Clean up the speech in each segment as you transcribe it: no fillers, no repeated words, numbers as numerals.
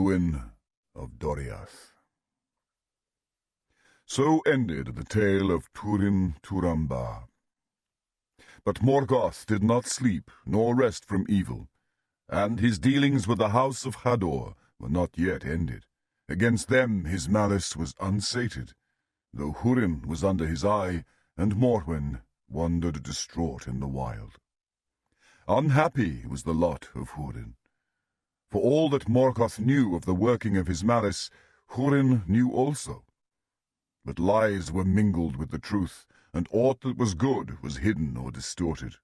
Ruin of Doriath. So ended the tale of Turin Turambar. But Morgoth did not sleep nor rest from evil, and his dealings with the house of Hador were not yet ended. Against them his malice was unsated, though Hurin was under his eye, and Morwen wandered distraught in the wild. Unhappy was the lot of Hurin. For all that Morgoth knew of the working of his malice, Hurin knew also. But lies were mingled with the truth, and aught that was good was hidden or distorted.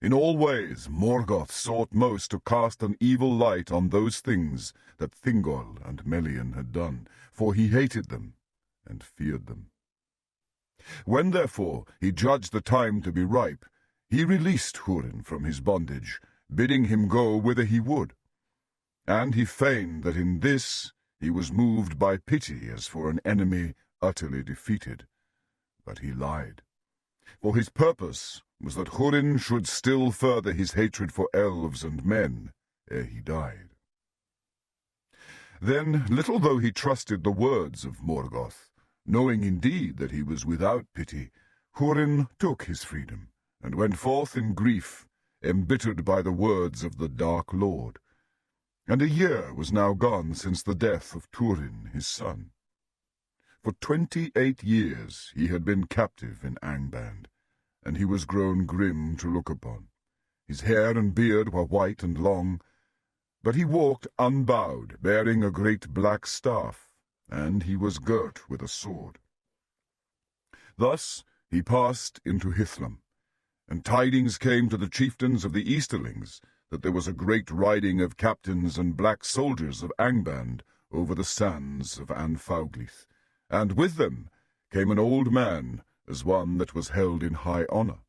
In all ways Morgoth sought most to cast an evil light on those things that Thingol and Melian had done, for he hated them and feared them. When therefore he judged the time to be ripe, he released Hurin from his bondage, bidding him go whither he would. And he feigned that in this he was moved by pity as for an enemy utterly defeated. But he lied. For his purpose was that Hurin should still further his hatred for elves and men ere he died. Then, little though he trusted the words of Morgoth, knowing indeed that he was without pity, Hurin took his freedom, and went forth in grief, embittered by the words of the Dark Lord. And a year was now gone since the death of Turin his son. For 28 years he had been captive in Angband, and he was grown grim to look upon. His hair and beard were white and long, but he walked unbowed, bearing a great black staff, and he was girt with a sword. Thus he passed into Hithlum, and tidings came to the chieftains of the Easterlings that there was a great riding of captains and black soldiers of Angband over the sands of Anfauglith, and with them came an old man as one that was held in high honour.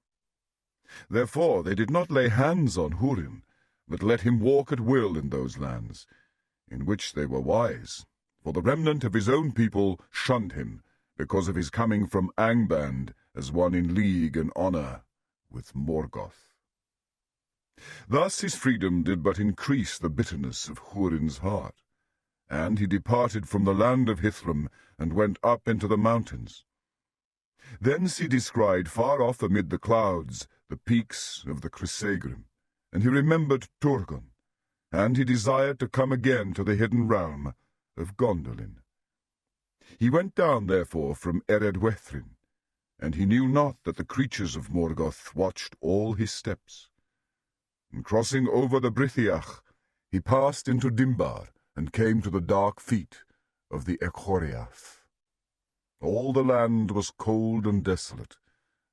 Therefore they did not lay hands on Hurin, but let him walk at will in those lands, in which they were wise, for the remnant of his own people shunned him, because of his coming from Angband as one in league and honour with Morgoth. Thus his freedom did but increase the bitterness of Hurin's heart, and he departed from the land of Hithlum and went up into the mountains. Thence he descried far off amid the clouds the peaks of the Crissaegrim, and he remembered Turgon, and he desired to come again to the hidden realm of Gondolin. He went down therefore from Eredwethrin, and he knew not that the creatures of Morgoth watched all his steps. And crossing over the Brithiach, he passed into Dimbar, and came to the dark feet of the Echoriath. All the land was cold and desolate,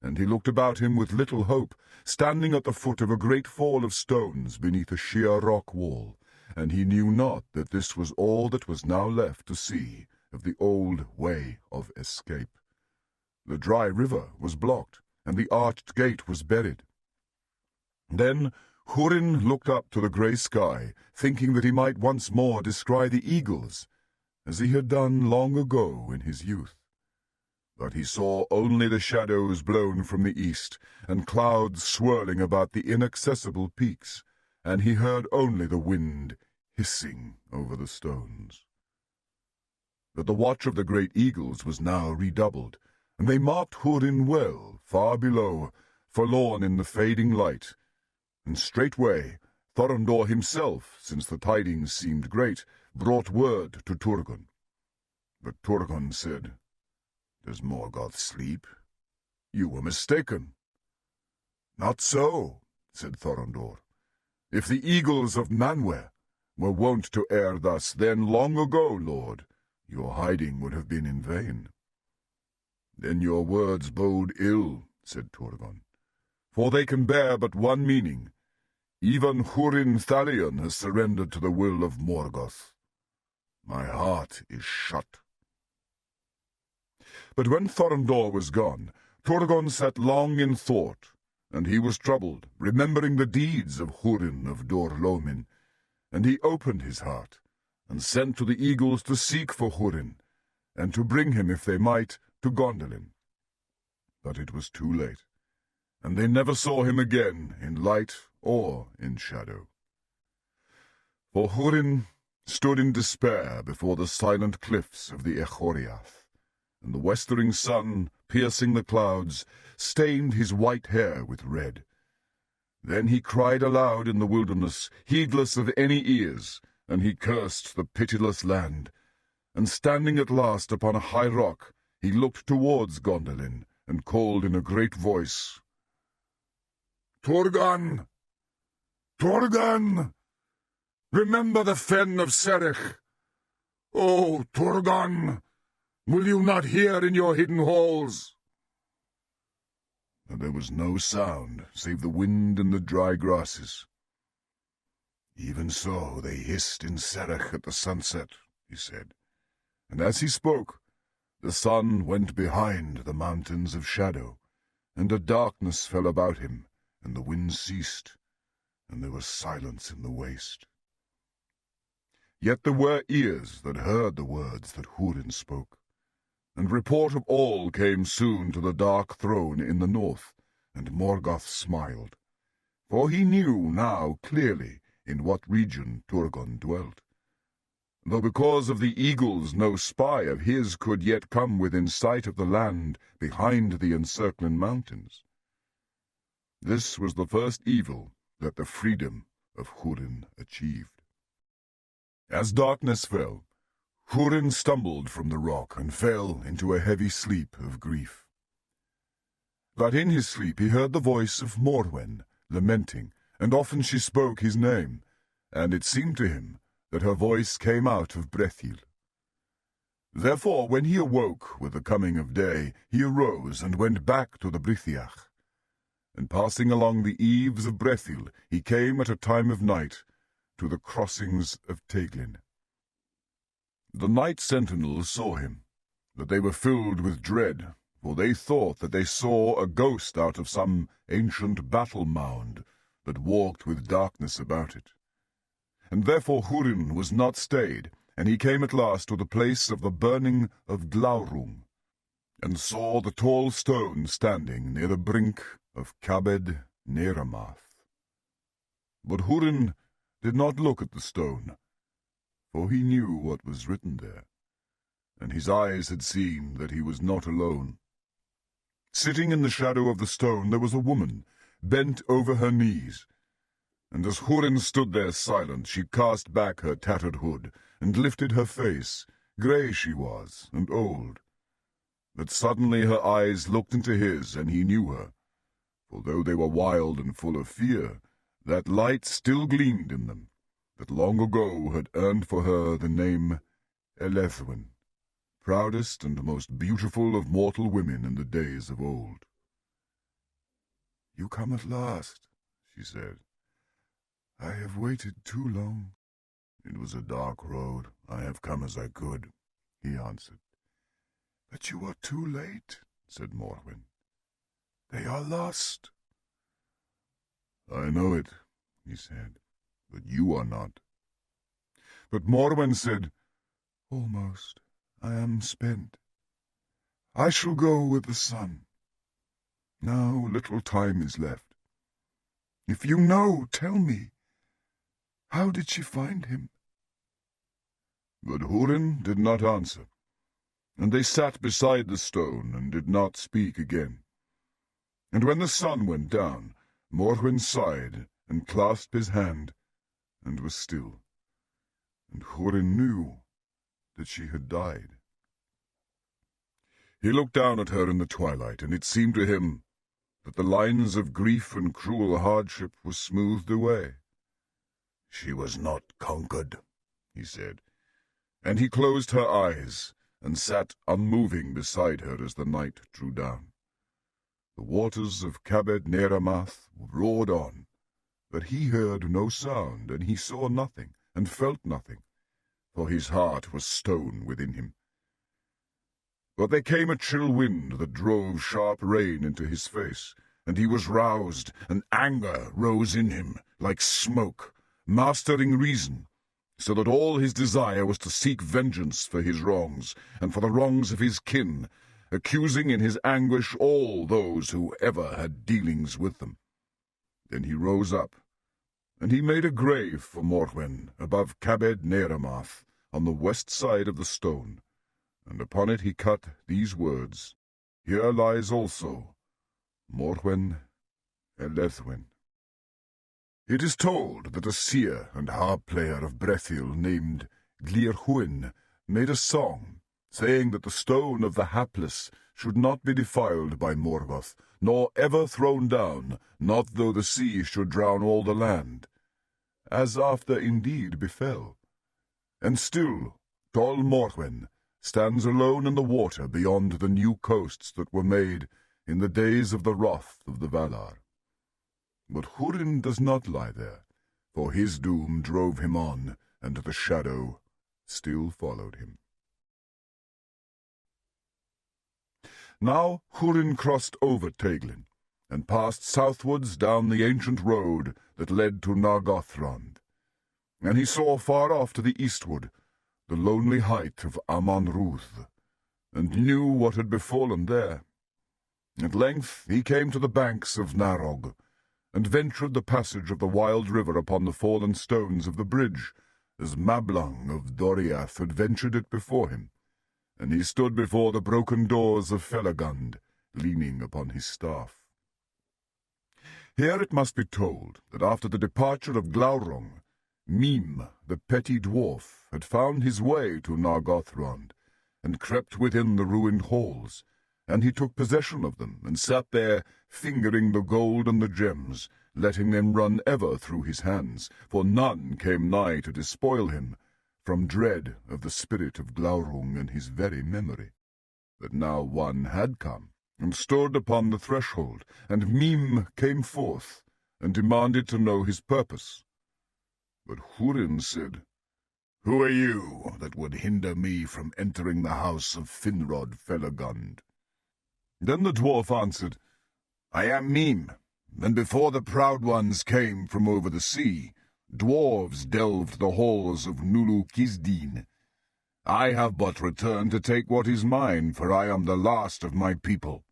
and he looked about him with little hope, standing at the foot of a great fall of stones beneath a sheer rock wall, and he knew not that this was all that was now left to see of the old way of escape. The dry river was blocked, and the arched gate was buried. Then Hurin looked up to the grey sky, thinking that he might once more descry the eagles, as he had done long ago in his youth. But he saw only the shadows blown from the east, and clouds swirling about the inaccessible peaks, and he heard only the wind hissing over the stones. But the watch of the great eagles was now redoubled, and they marked Hurin well, far below, forlorn in the fading light. And straightway Thorondor himself, since the tidings seemed great, brought word to Turgon. But Turgon said, "Does Morgoth sleep? You were mistaken." "Not so," said Thorondor. "If the eagles of Manwë were wont to err thus, then long ago, lord, your hiding would have been in vain." "Then your words bode ill," said Turgon, "for they can bear but one meaning. Even Hurin Thalion has surrendered to the will of Morgoth. My heart is shut." But when Thorondor was gone, Turgon sat long in thought, and he was troubled, remembering the deeds of Hurin of Dor-Lomin, and he opened his heart, and sent to the eagles to seek for Hurin, and to bring him, if they might, to Gondolin. But it was too late, and they never saw him again in light or in shadow. For Hurin stood in despair before the silent cliffs of the Doriath, and the westering sun, piercing the clouds, stained his white hair with red. Then he cried aloud in the wilderness, heedless of any ears, and he cursed the pitiless land. And standing at last upon a high rock, he looked towards Gondolin, and called in a great voice, "Turgon! Turgon! Remember the fen of Serech! Oh, Turgon! Will you not hear in your hidden halls?" And there was no sound save the wind and the dry grasses. "Even so they hissed in Serech at the sunset," he said. And as he spoke, the sun went behind the mountains of shadow, and a darkness fell about him, and the wind ceased, and there was silence in the waste. Yet there were ears that heard the words that Hurin spoke, and report of all came soon to the dark throne in the north, and Morgoth smiled, for he knew now clearly in what region Turgon dwelt, though because of the eagles no spy of his could yet come within sight of the land behind the encircling mountains. This was the first evil that the freedom of Hurin achieved. As darkness fell, Hurin stumbled from the rock and fell into a heavy sleep of grief. But in his sleep he heard the voice of Morwen lamenting, and often she spoke his name, and it seemed to him that her voice came out of Brethil. Therefore, when he awoke with the coming of day, he arose and went back to the Brithiach. And passing along the eaves of Brethil, he came at a time of night to the crossings of Teglin. The night sentinels saw him, but they were filled with dread, for they thought that they saw a ghost out of some ancient battle mound that walked with darkness about it. And therefore Hurin was not stayed, and he came at last to the place of the burning of Glaurung, and saw the tall stone standing near the brink of Cabed Neramath. But Hurin did not look at the stone, for he knew what was written there, and his eyes had seen that he was not alone. Sitting in the shadow of the stone there was a woman, bent over her knees, and as Hurin stood there silent, she cast back her tattered hood, and lifted her face. Grey she was, and old. But suddenly her eyes looked into his, and he knew her, for though they were wild and full of fear, that light still gleamed in them, that long ago had earned for her the name Elethwin, proudest and most beautiful of mortal women in the days of old. "You come at last," she said. "I have waited too long." "It was a dark road. I have come as I could," he answered. "But you are too late," said Morwen. "They are lost." "I know it," he said, "but you are not." But Morwen said, "Almost. I am spent. I shall go with the sun. Now little time is left. If you know, tell me. How did she find him?" But Hurin did not answer, and they sat beside the stone and did not speak again. And when the sun went down, Morwen sighed and clasped his hand, and was still. And Hurin knew that she had died. He looked down at her in the twilight, and it seemed to him that the lines of grief and cruel hardship were smoothed away. "She was not conquered," he said, and he closed her eyes and sat unmoving beside her as the night drew down. The waters of Cabed Neramath roared on, but he heard no sound, and he saw nothing, and felt nothing, for his heart was stone within him. But there came a chill wind that drove sharp rain into his face, and he was roused, and anger rose in him like smoke, mastering reason, so that all his desire was to seek vengeance for his wrongs, and for the wrongs of his kin, accusing in his anguish all those who ever had dealings with them. Then he rose up, And he made a grave for Morwen above Cabed Neramath on the west side of the stone, and upon it he cut these words, Here lies also Morwen Elethwin. It is told that a seer and harp player of Brethil named Húrin made a song, saying that the stone of the hapless should not be defiled by Morgoth, nor ever thrown down, not though the sea should drown all the land, as after indeed befell. And still tall Morwen stands alone in the water beyond the new coasts that were made in the days of the wrath of the Valar. But Hurin does not lie there, for his doom drove him on, and the shadow still followed him. Now Hurin crossed over Teglin, and passed southwards down the ancient road that led to Nargothrond. And he saw far off to the eastward the lonely height of Amon-Ruth, and knew what had befallen there. At length he came to the banks of Narog, and ventured the passage of the wild river upon the fallen stones of the bridge, as Mablung of Doriath had ventured it before him, and he stood before the broken doors of Felagund, leaning upon his staff. Here it must be told that after the departure of Glaurung, Mim, the petty dwarf, had found his way to Nargothrond, and crept within the ruined halls, and he took possession of them, and sat there fingering the gold and the gems, letting them run ever through his hands, for none came nigh to despoil him, from dread of the spirit of Glaurung and his very memory. But now one had come, and stood upon the threshold, and Mim came forth, and demanded to know his purpose. But Hurin said, Who are you that would hinder me from entering the house of Finrod Felagund? Then the dwarf answered, I am Mim, and before the proud ones came from over the sea, dwarves delved the halls of Nulu-Kizdin. I have but returned to take what is mine, for I am the last of my people.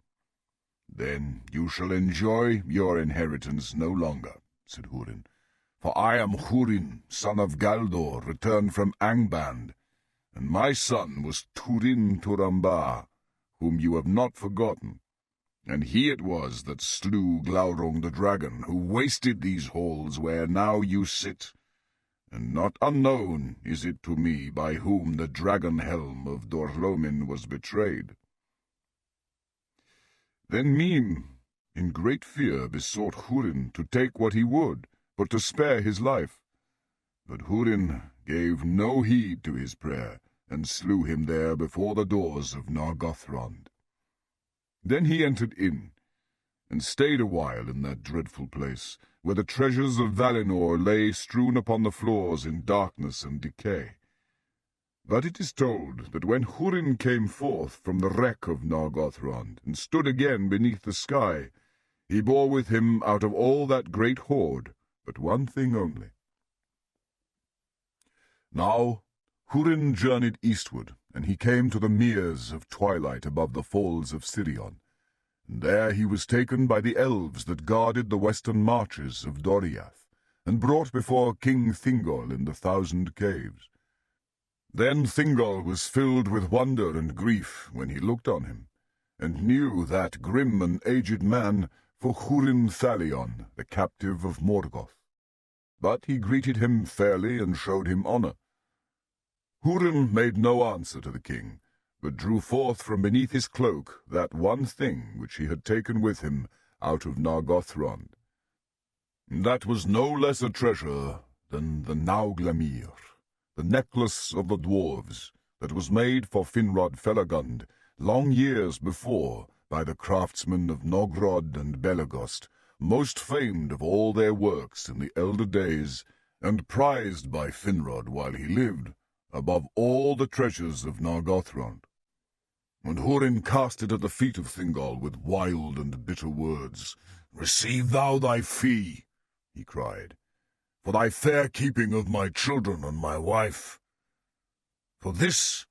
Then you shall enjoy your inheritance no longer, said Hurin, for I am Hurin, son of Galdor, returned from Angband, and my son was Turin Turambar, whom you have not forgotten. And he it was that slew Glaurung the dragon, who wasted these halls where now you sit. And not unknown is it to me by whom the dragon helm of Dorlomin was betrayed. Then Mim, in great fear, besought Hurin to take what he would, but to spare his life. But Hurin gave no heed to his prayer, and slew him there before the doors of Nargothrond. Then he entered in, and stayed a while in that dreadful place, where the treasures of Valinor lay strewn upon the floors in darkness and decay. But it is told that when Hurin came forth from the wreck of Nargothrond, and stood again beneath the sky, he bore with him out of all that great hoard but one thing only. Now Hurin journeyed eastward, and he came to the meres of twilight above the falls of Sirion, and there he was taken by the elves that guarded the western marches of Doriath, and brought before King Thingol in the 1,000 caves. Then Thingol was filled with wonder and grief when he looked on him, and knew that grim and aged man for Hurin Thalion, the captive of Morgoth. But he greeted him fairly and showed him honor. Hurin made no answer to the king, but drew forth from beneath his cloak that one thing which he had taken with him out of Nargothrond. That was no less a treasure than the Nauglamir, the necklace of the dwarves, that was made for Finrod Felagund long years before by the craftsmen of Nogrod and Belagost, most famed of all their works in the elder days, and prized by Finrod while he lived, above all the treasures of Nargothrond. And Hurin cast it at the feet of Thingol with wild and bitter words. "Receive thou thy fee," he cried, "for thy fair keeping of my children and my wife. For this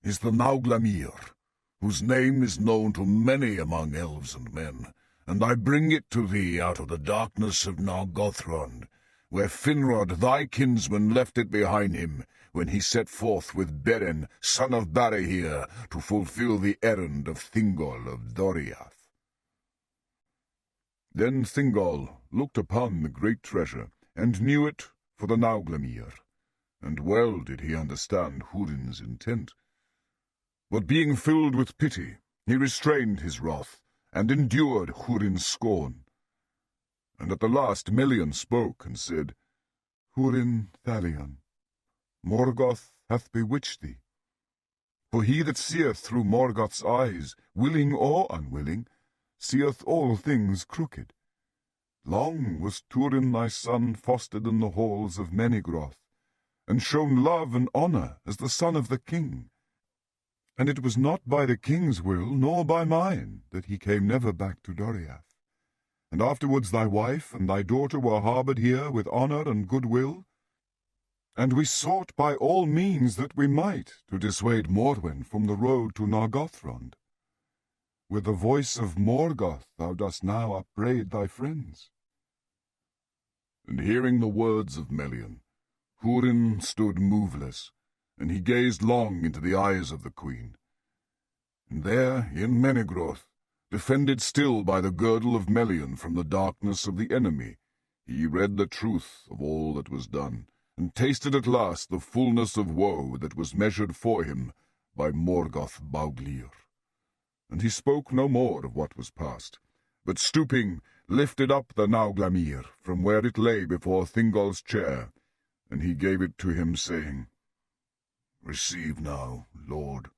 is the Nauglamir, whose name is known to many among elves and men, and I bring it to thee out of the darkness of Nargothrond, where Finrod thy kinsman left it behind him, when he set forth with Beren, son of Barahir, to fulfill the errand of Thingol of Doriath. Then Thingol looked upon the great treasure, and knew it for the Nauglamir, and well did he understand Húrin's intent. But being filled with pity, he restrained his wrath, and endured Húrin's scorn. And at the last Melian spoke, and said, Húrin Thalion, Morgoth hath bewitched thee. For he that seeth through Morgoth's eyes, willing or unwilling, seeth all things crooked. Long was Turin thy son fostered in the halls of Menigroth, and shown love and honour as the son of the king. And it was not by the king's will, nor by mine, that he came never back to Doriath. And afterwards thy wife and thy daughter were harboured here with honour and goodwill. And we sought by all means that we might to dissuade Morwen from the road to Nargothrond. With the voice of Morgoth thou dost now upbraid thy friends. And hearing the words of Melian, Húrin stood moveless, and he gazed long into the eyes of the queen. And there, in Menigroth, defended still by the girdle of Melian from the darkness of the enemy, he read the truth of all that was done, and tasted at last the fullness of woe that was measured for him by Morgoth Bauglir. And he spoke no more of what was past, but stooping, lifted up the Nauglamir from where it lay before Thingol's chair, and he gave it to him, saying, Receive now, Lord,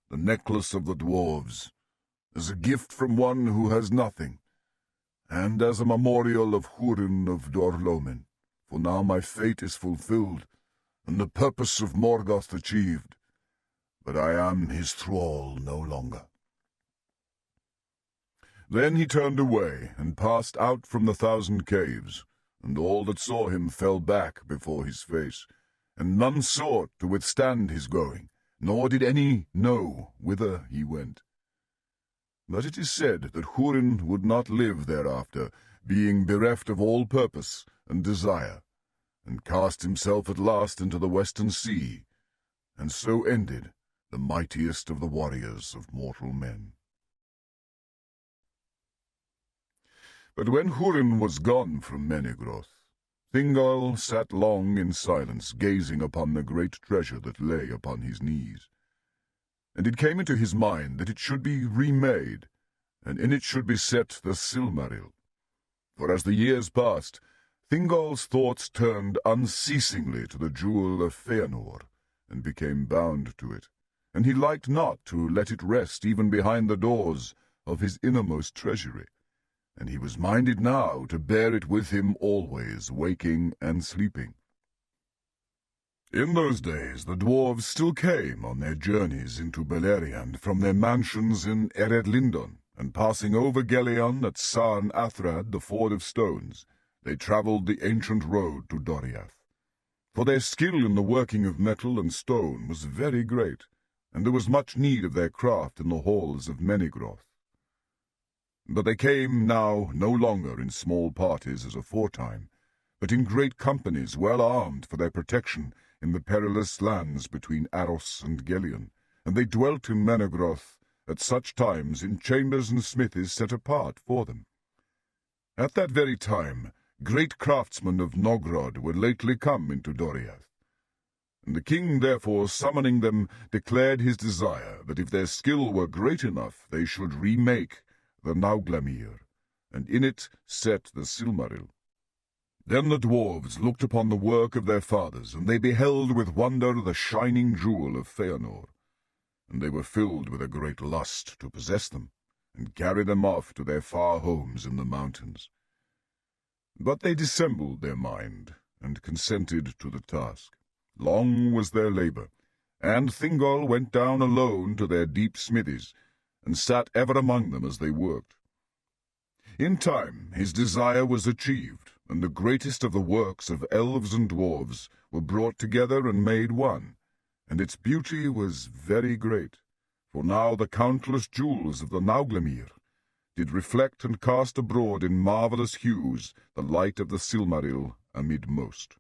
the necklace of the dwarves, as a gift from one who has nothing, and as a memorial of Hurin of Dorlomin, for now my fate is fulfilled, and the purpose of Morgoth achieved, but I am his thrall no longer. Then he turned away, and passed out from the 1,000 caves, and all that saw him fell back before his face, and none sought to withstand his going, nor did any know whither he went. But it is said that Hurin would not live thereafter, being bereft of all purpose and desire, and cast himself at last into the western sea, and so ended the mightiest of the warriors of mortal men. But when Hurin was gone from Menigroth, Thingol sat long in silence, gazing upon the great treasure that lay upon his knees. And it came into his mind that it should be remade, and in it should be set the Silmaril. For as the years passed, Thingol's thoughts turned unceasingly to the jewel of Feanor, and became bound to it, and he liked not to let it rest even behind the doors of his innermost treasury, and he was minded now to bear it with him always, waking and sleeping. In those days the dwarves still came on their journeys into Beleriand from their mansions in Eredlindon, and passing over Gelion at Sarn Athrad, the Ford of Stones, they travelled the ancient road to Doriath. For their skill in the working of metal and stone was very great, and there was much need of their craft in the halls of Menigroth. But they came now no longer in small parties as aforetime, but in great companies well armed for their protection in the perilous lands between Aros and Gelion, and they dwelt in Menigroth at such times in chambers and smithies set apart for them. At that very time great craftsmen of Nogrod were lately come into Doriath, and the king therefore summoning them declared his desire that if their skill were great enough they should remake the Nauglamir, and in it set the Silmaril. Then the dwarves looked upon the work of their fathers, and they beheld with wonder the shining jewel of Feanor, and they were filled with a great lust to possess them, and carry them off to their far homes in the mountains. But they dissembled their mind, and consented to the task. Long was their labour, and Thingol went down alone to their deep smithies, and sat ever among them as they worked. In time his desire was achieved, and the greatest of the works of elves and dwarves were brought together and made one, and its beauty was very great, for now the countless jewels of the Nauglamir did reflect and cast abroad in marvellous hues the light of the Silmaril amid most.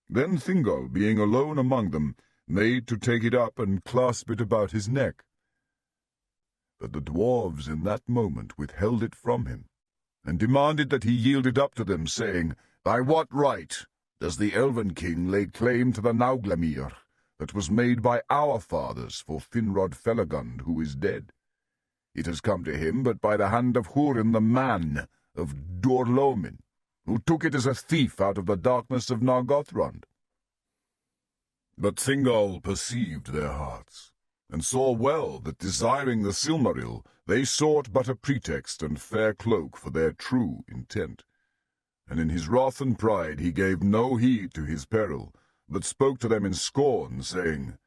Then Thingol, being alone among them, made to take it up and clasp it about his neck. But the dwarves in that moment withheld it from him, and demanded that he yield it up to them, saying, "By what right does the Elven King lay claim to the Nauglamir that was made by our fathers for Finrod Felagund, who is dead? It has come to him but by the hand of Húrin the man of Dorlomin, who took it as a thief out of the darkness of Nargothrond." But Thingol perceived their hearts, and saw well that, desiring the Silmaril, they sought but a pretext and fair cloak for their true intent. And in his wrath and pride he gave no heed to his peril, but spoke to them in scorn, saying,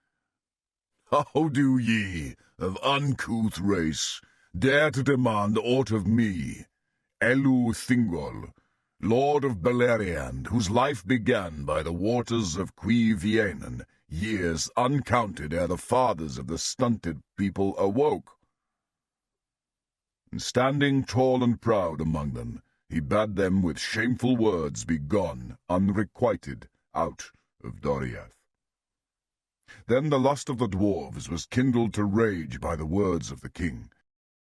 "How do ye, of uncouth race, dare to demand aught of me, Elu Thingol, Lord of Beleriand, whose life began by the waters of Cuivienen, years uncounted ere the fathers of the stunted people awoke?" And standing tall and proud among them, he bade them with shameful words be gone, unrequited, out of Doriath. Then the lust of the dwarves was kindled to rage by the words of the king,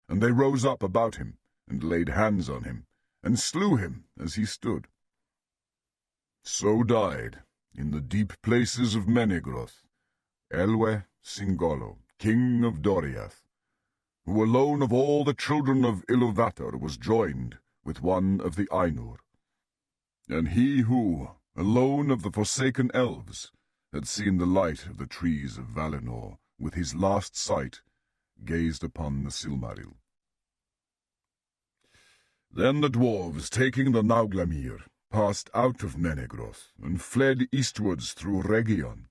and they rose up about him, and laid hands on him, and slew him as he stood. So died, in the deep places of Menegroth, Elwe Singolo, king of Doriath, who alone of all the children of Iluvatar was joined with one of the Ainur, and he who, alone of the forsaken elves, had seen the light of the trees of Valinor, with his last sight, gazed upon the Silmaril. Then the dwarves, taking the Nauglamir, passed out of Menegroth, and fled eastwards through Region.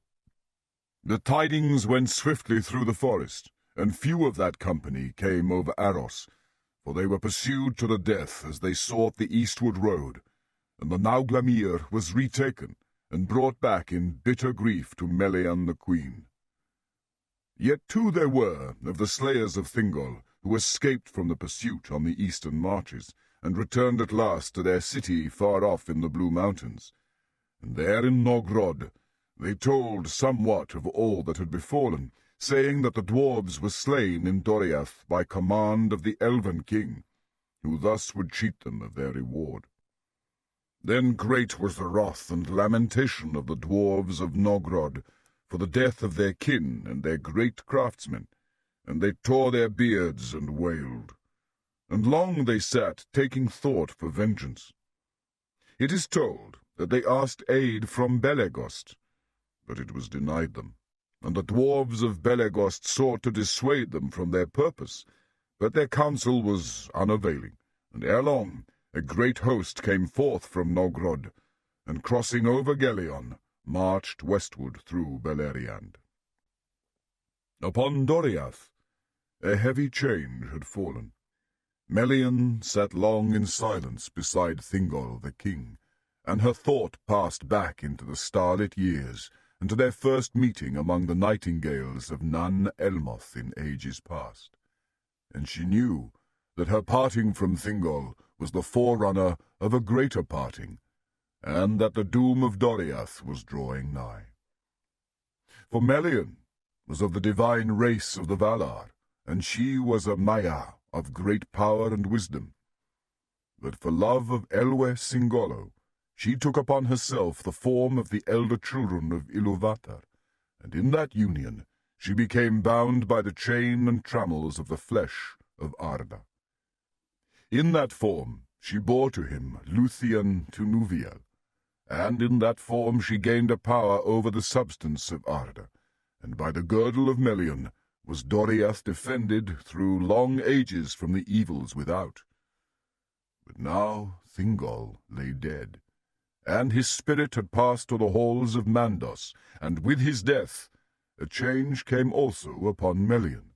The tidings went swiftly through the forest, and few of that company came over Aros, for they were pursued to the death as they sought the eastward road, and the Nauglamir was retaken, and brought back in bitter grief to Melian the queen. Yet two there were of the slayers of Thingol, who escaped from the pursuit on the eastern marches, and returned at last to their city far off in the Blue Mountains. And there in Nogrod they told somewhat of all that had befallen, saying that the dwarves were slain in Doriath by command of the Elven King, who thus would cheat them of their reward. Then great was the wrath and lamentation of the dwarves of Nogrod for the death of their kin and their great craftsmen, and they tore their beards and wailed. And long they sat, taking thought for vengeance. It is told that they asked aid from Belegost, but it was denied them, and the dwarves of Belegost sought to dissuade them from their purpose, but their counsel was unavailing, and ere long a great host came forth from Nogrod, and crossing over Gelion, marched westward through Beleriand. Upon Doriath a heavy change had fallen. Melian sat long in silence beside Thingol the king, and her thought passed back into the starlit years, and to their first meeting among the nightingales of Nan Elmoth in ages past. And she knew that her parting from Thingol was the forerunner of a greater parting, and that the doom of Doriath was drawing nigh. For Melian was of the divine race of the Valar, and she was a Maya of great power and wisdom. But for love of Elwe Singolo, she took upon herself the form of the elder children of Iluvatar, and in that union she became bound by the chain and trammels of the flesh of Arda. In that form she bore to him Luthien to Nuviel, and in that form she gained a power over the substance of Arda, and by the girdle of Melian was Doriath defended through long ages from the evils without. But now Thingol lay dead, and his spirit had passed to the halls of Mandos, and with his death a change came also upon Melian.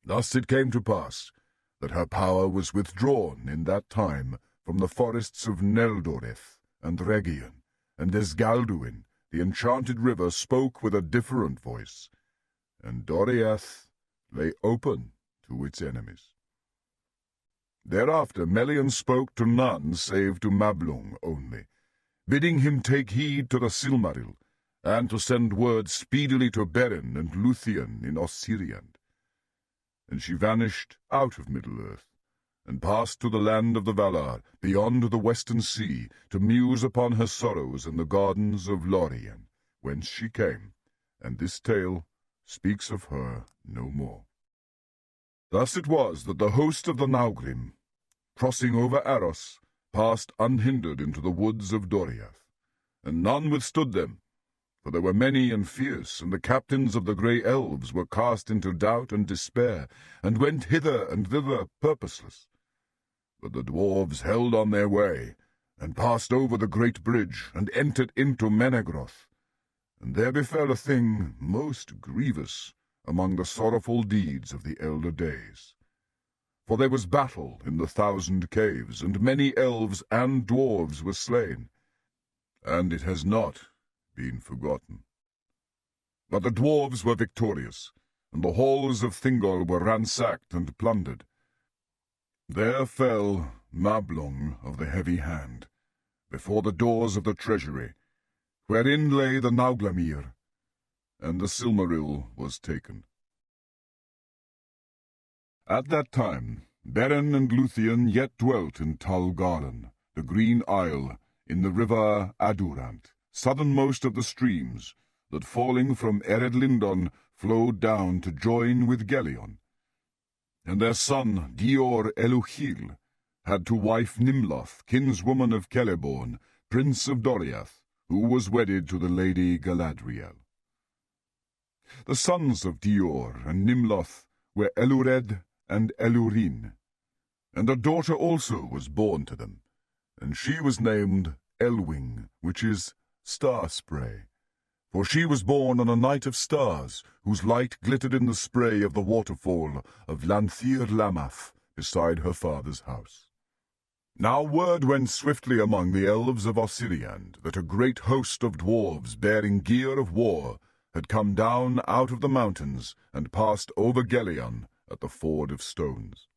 Thus it came to pass that her power was withdrawn in that time from the forests of Neldoreth and Region, and Esgalduin, the enchanted river, spoke with a different voice, and Doriath lay open to its enemies. Thereafter Melian spoke to none save to Mablung only, bidding him take heed to the Silmaril, and to send word speedily to Beren and Luthien in Osiriand. And she vanished out of Middle-earth, and passed to the land of the Valar, beyond the western sea, to muse upon her sorrows in the gardens of Lorien, whence she came, and this tale speaks of her no more. Thus it was that the host of the Naugrim, crossing over Aros, passed unhindered into the woods of Doriath, and none withstood them, for they were many and fierce, and the captains of the grey elves were cast into doubt and despair, and went hither and thither purposeless. But the dwarves held on their way, and passed over the great bridge, and entered into Menegroth. And there befell a thing most grievous among the sorrowful deeds of the elder days. For there was battle in the 1,000 caves, and many elves and dwarves were slain, and it has not been forgotten. But the dwarves were victorious, and the halls of Thingol were ransacked and plundered. There fell Mablung of the Heavy Hand, before the doors of the treasury, wherein lay the Nauglamir, and the Silmaril was taken. At that time Beren and Luthien yet dwelt in Talgarlan, the Green Isle, in the river Adurant, southernmost of the streams, that falling from Ered Lindon flowed down to join with Gelion. And their son Dior Eluchil had to wife Nimloth, kinswoman of Celeborn, prince of Doriath, who was wedded to the lady Galadriel. The sons of Dior and Nimloth were Elured and Elurin, and a daughter also was born to them, and she was named Elwing, which is Star-spray, for she was born on a night of stars, whose light glittered in the spray of the waterfall of Lanthir Lamath, beside her father's house. Now word went swiftly among the elves of Osiriand that a great host of dwarves bearing gear of war had come down out of the mountains and passed over Gelion at the Ford of Stones.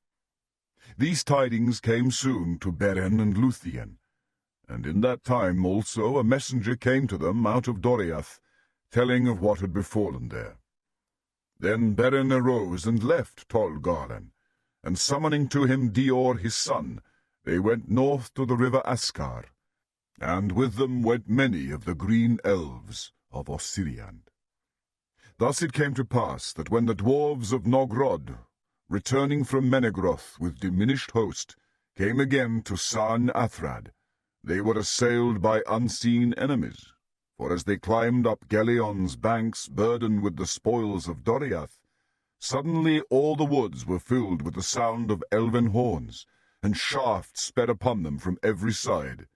These tidings came soon to Beren and Luthien, and in that time also a messenger came to them out of Doriath, telling of what had befallen there. Then Beren arose and left Tol Garlan, and summoning to him Dior his son, they went north to the river Askar, and with them went many of the green elves of Osiriand. Thus it came to pass that when the dwarves of Nogrod, returning from Menegroth with diminished host, came again to Sarn Athrad, they were assailed by unseen enemies, for as they climbed up Gelion's banks burdened with the spoils of Doriath, suddenly all the woods were filled with the sound of elven horns, and shafts sped upon them from every side.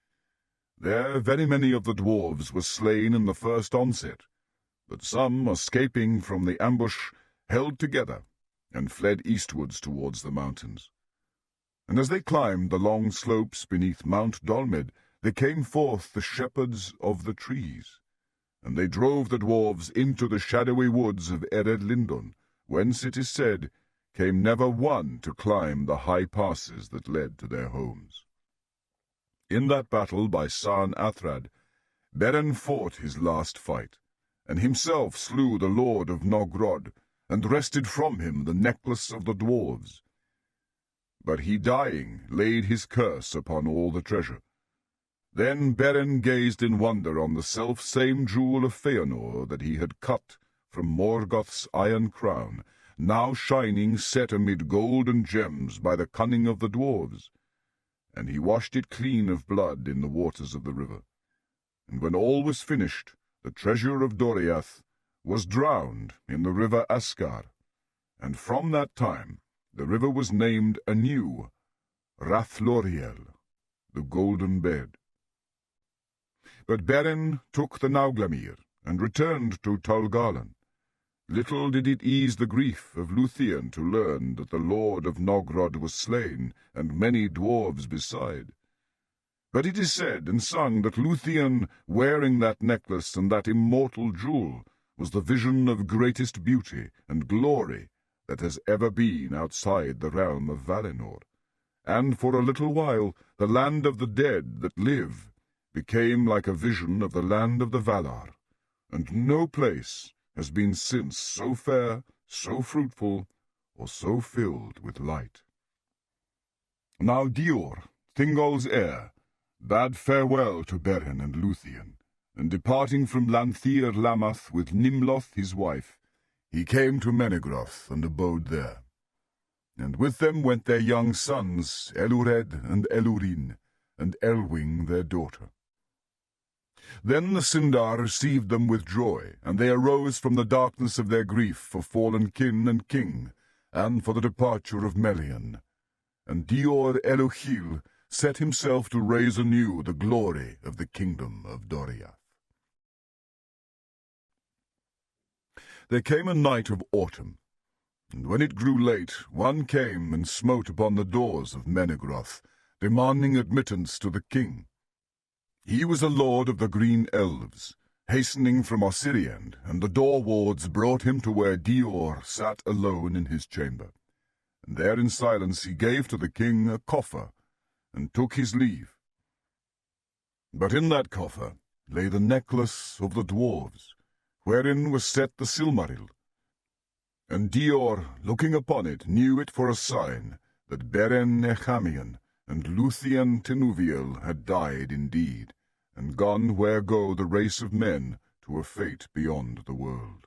There very many of the dwarves were slain in the first onset, but some, escaping from the ambush, held together, and fled eastwards towards the mountains. And as they climbed the long slopes beneath Mount Dolmed, there came forth the shepherds of the trees, and they drove the dwarves into the shadowy woods of Ered Lindon, whence, it is said, came never one to climb the high passes that led to their homes. In that battle by Sarn Athrad, Beren fought his last fight, and himself slew the lord of Nogrod, and wrested from him the necklace of the dwarves. But he, dying, laid his curse upon all the treasure. Then Beren gazed in wonder on the self-same jewel of Feanor that he had cut from Morgoth's iron crown, now shining set amid gold and gems by the cunning of the dwarves. And he washed it clean of blood in the waters of the river. And when all was finished, the treasure of Doriath was drowned in the river Askar, and from that time the river was named anew Rathloriel, the Golden Bed. But Beren took the Nauglamir, and returned to Talgarlan. Little did it ease the grief of Luthien to learn that the lord of Nogrod was slain, and many dwarves beside. But it is said and sung that Luthien, wearing that necklace and that immortal jewel, was the vision of greatest beauty and glory that has ever been outside the realm of Valinor, and for a little while the land of the dead that live became like a vision of the land of the Valar, and no place has been since so fair, so fruitful, or so filled with light. Now Dior, Thingol's heir, bade farewell to Beren and Luthien, and departing from Lanthir Lamath with Nimloth his wife, he came to Menegroth and abode there. And with them went their young sons, Elured and Elurin, and Elwing their daughter. Then the Sindar received them with joy, and they arose from the darkness of their grief for fallen kin and king, and for the departure of Melian. And Dior Elohil set himself to raise anew the glory of the kingdom of Doriath. There came a night of autumn, and when it grew late, one came and smote upon the doors of Menegroth, demanding admittance to the king. He was a lord of the Green Elves, hastening from Osiriand, and the door wards brought him to where Dior sat alone in his chamber. And there in silence he gave to the king a coffer, and took his leave. But in that coffer lay the necklace of the dwarves, wherein was set the Silmaril. And Dior, looking upon it, knew it for a sign that Beren Nechamian and Luthien Tenuviel had died indeed, and gone where go the race of men to a fate beyond the world.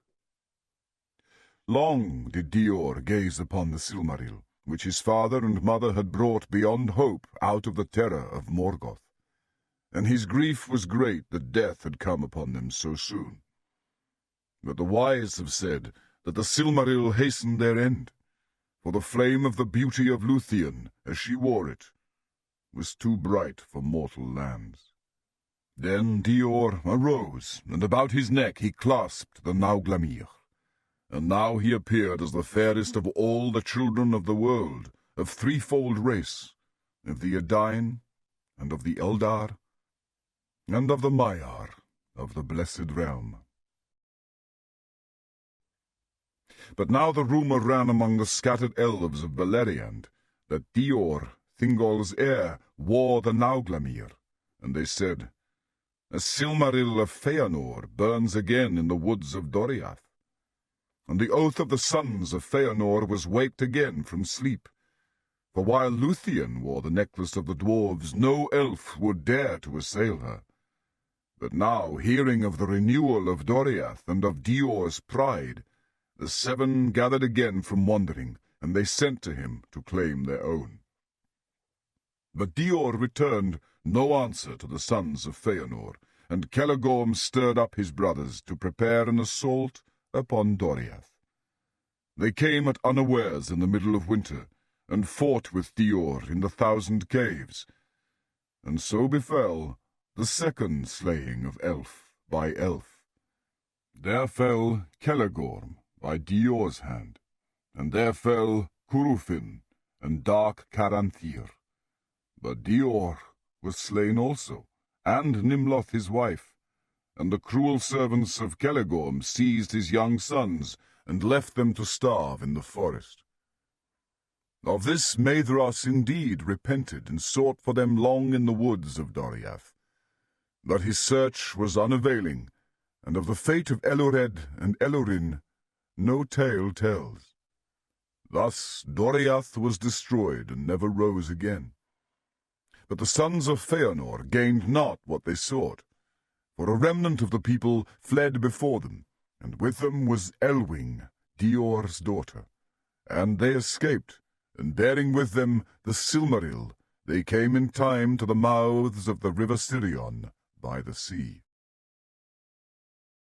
Long did Dior gaze upon the Silmaril, which his father and mother had brought beyond hope out of the terror of Morgoth, and his grief was great that death had come upon them so soon. But the wise have said that the Silmaril hastened their end, for the flame of the beauty of Luthien, as she wore it, was too bright for mortal lands. Then Dior arose, and about his neck he clasped the Nauglamir, and now he appeared as the fairest of all the children of the world, of threefold race, of the Edain, and of the Eldar, and of the Maiar, of the Blessed Realm. But now the rumour ran among the scattered elves of Beleriand that Dior, Thingol's heir, wore the Nauglamir, and they said, "A Silmaril of Feanor burns again in the woods of Doriath." And the oath of the sons of Feanor was waked again from sleep, for while Luthien wore the necklace of the dwarves, no elf would dare to assail her. But now, hearing of the renewal of Doriath and of Dior's pride, the seven gathered again from wandering, and they sent to him to claim their own. But Dior returned no answer to the sons of Feanor, and Celegorm stirred up his brothers to prepare an assault upon Doriath. They came at unawares in the middle of winter, and fought with Dior in the 1,000 caves, and so befell the second slaying of elf by elf. There fell Celegorm by Dior's hand, and there fell Curufin and dark Caranthir. But Dior was slain also, and Nimloth his wife, and the cruel servants of Celegorm seized his young sons, and left them to starve in the forest. Of this Maedhros indeed repented, and sought for them long in the woods of Doriath. But his search was unavailing, and of the fate of Elured and Elurin no tale tells. Thus Doriath was destroyed, and never rose again. But the sons of Feanor gained not what they sought, for a remnant of the people fled before them, and with them was Elwing, Dior's daughter. And they escaped, and bearing with them the Silmaril, they came in time to the mouths of the river Sirion by the sea.